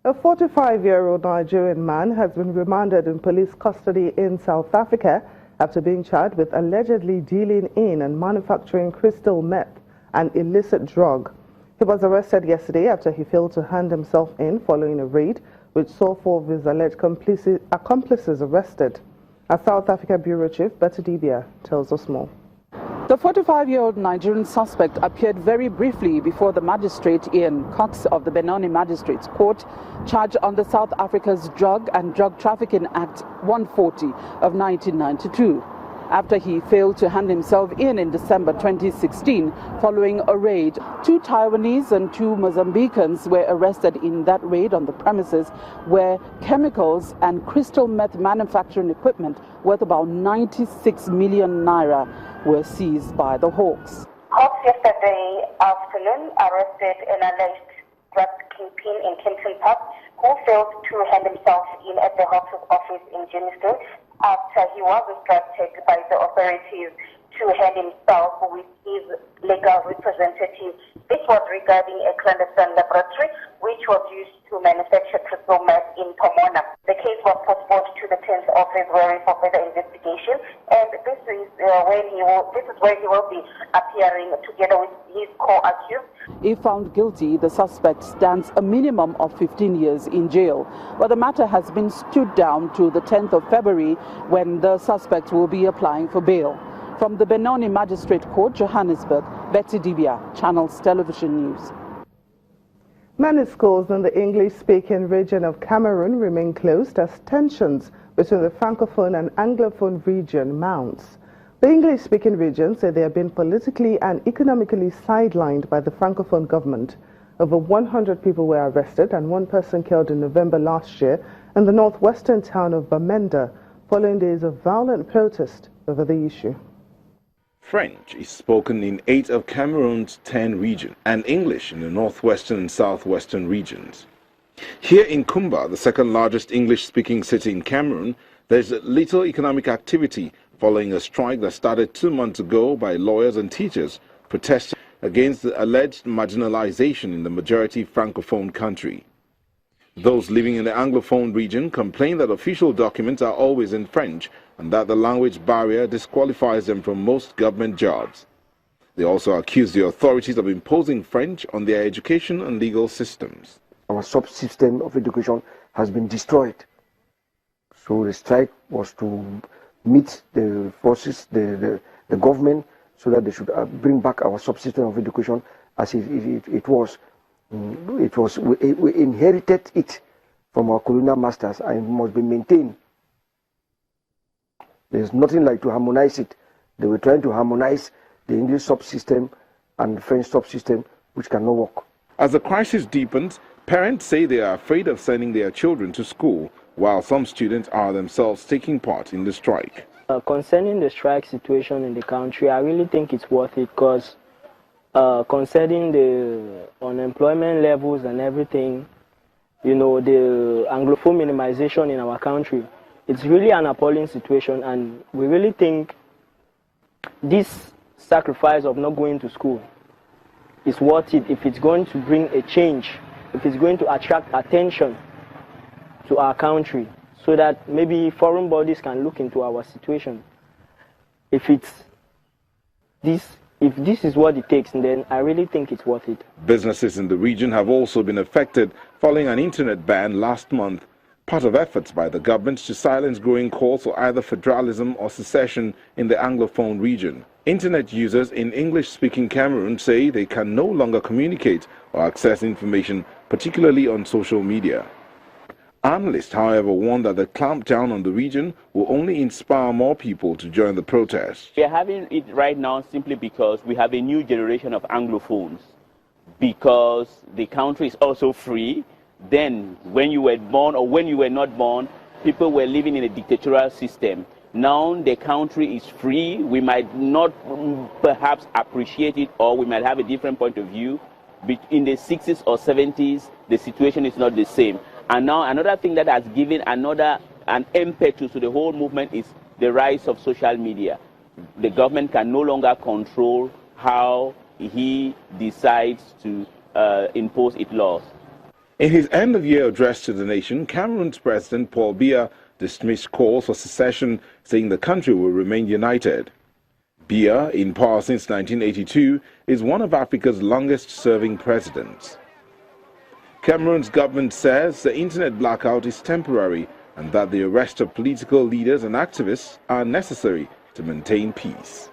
A 45-year-old Nigerian man has been remanded in police custody in South Africa after being charged with allegedly dealing in and manufacturing crystal meth, an illicit drug. He was arrested yesterday after he failed to hand himself in following a raid which saw 4 of his alleged accomplices arrested. Our South Africa Bureau Chief, Betty Dibia, tells us more. The 45-year-old Nigerian suspect appeared very briefly before the magistrate Ian Cox of the Benoni Magistrates Court, charged under South Africa's Drug and Drug Trafficking Act 140 of 1992. After he failed to hand himself in December 2016 following a raid, 2 Taiwanese and 2 Mozambicans were arrested in that raid on the premises where chemicals and crystal meth manufacturing equipment worth about 96 million naira were seized by the Hawks. Hawks yesterday afternoon arrested an alleged drug kingpin in Kempton Park who failed to hand himself in at the Hawks' office in Germiston after he was instructed by the authorities to hand himself with his legal representative. This was regarding a clandestine laboratory which was used to manufacture crystal meth in Pomona. The case was postponed to the 10th of February for further investigation, and this is where he will be appearing together with his co-accused. If found guilty, the suspect stands a minimum of 15 years in jail. But the matter has been stood down to the 10th of February when the suspect will be applying for bail. From the Benoni Magistrate Court, Johannesburg, Betty Dibia, Channels Television News. Many schools in the English-speaking region of Cameroon remain closed as tensions between the Francophone and Anglophone region mounts. The English-speaking region say they have been politically and economically sidelined by the Francophone government. Over 100 people were arrested and 1 person killed in November last year in the northwestern town of Bamenda, following days of violent protest over the issue. French is spoken in 8 of Cameroon's 10 regions and English in the northwestern and southwestern regions. Here in Kumba, the second largest English-speaking city in Cameroon, there's little economic activity following a strike that started 2 months ago by lawyers and teachers protesting against the alleged marginalization in the majority Francophone country. Those living in the Anglophone region complain that official documents are always in French and that the language barrier disqualifies them from most government jobs. They also accuse the authorities of imposing French on their education and legal systems. Our subsystem of education has been destroyed. So the strike was to meet the forces, the government, so that they should bring back our subsystem of education as if it was. We inherited it from our colonial masters and it must be maintained. There's nothing like to harmonize it. They were trying to harmonize the English subsystem and the French subsystem, which cannot work. As the crisis deepens, parents say they are afraid of sending their children to school, while some students are themselves taking part in the strike. Concerning the strike situation in the country, I really think it's worth it because concerning the unemployment levels and everything, you know, the Anglophone minimization in our country, it's really an appalling situation, and we really think this sacrifice of not going to school is worth it if it's going to bring a change, if it's going to attract attention to our country, so that maybe foreign bodies can look into our situation. If this is what it takes, then I really think it's worth it. Businesses in the region have also been affected following an internet ban last month, part of efforts by the government to silence growing calls for either federalism or secession in the Anglophone region. Internet users in English-speaking Cameroon say they can no longer communicate or access information, particularly on social media. Analysts, however, warn that the clampdown on the region will only inspire more people to join the protest. We are having it right now simply because we have a new generation of Anglophones. Because the country is also free. Then, when you were born or when you were not born, people were living in a dictatorial system. Now the country is free. We might not perhaps appreciate it, or we might have a different point of view. But in the 60s or 70s, the situation is not the same. And now another thing that has given an impetus to the whole movement is the rise of social media. The government can no longer control how he decides to impose its laws. In his end-of-year address to the nation, Cameroon's President Paul Biya dismissed calls for secession, saying the country will remain united. Biya, in power since 1982, is one of Africa's longest-serving presidents. Cameroon's government says the internet blackout is temporary and that the arrest of political leaders and activists are necessary to maintain peace.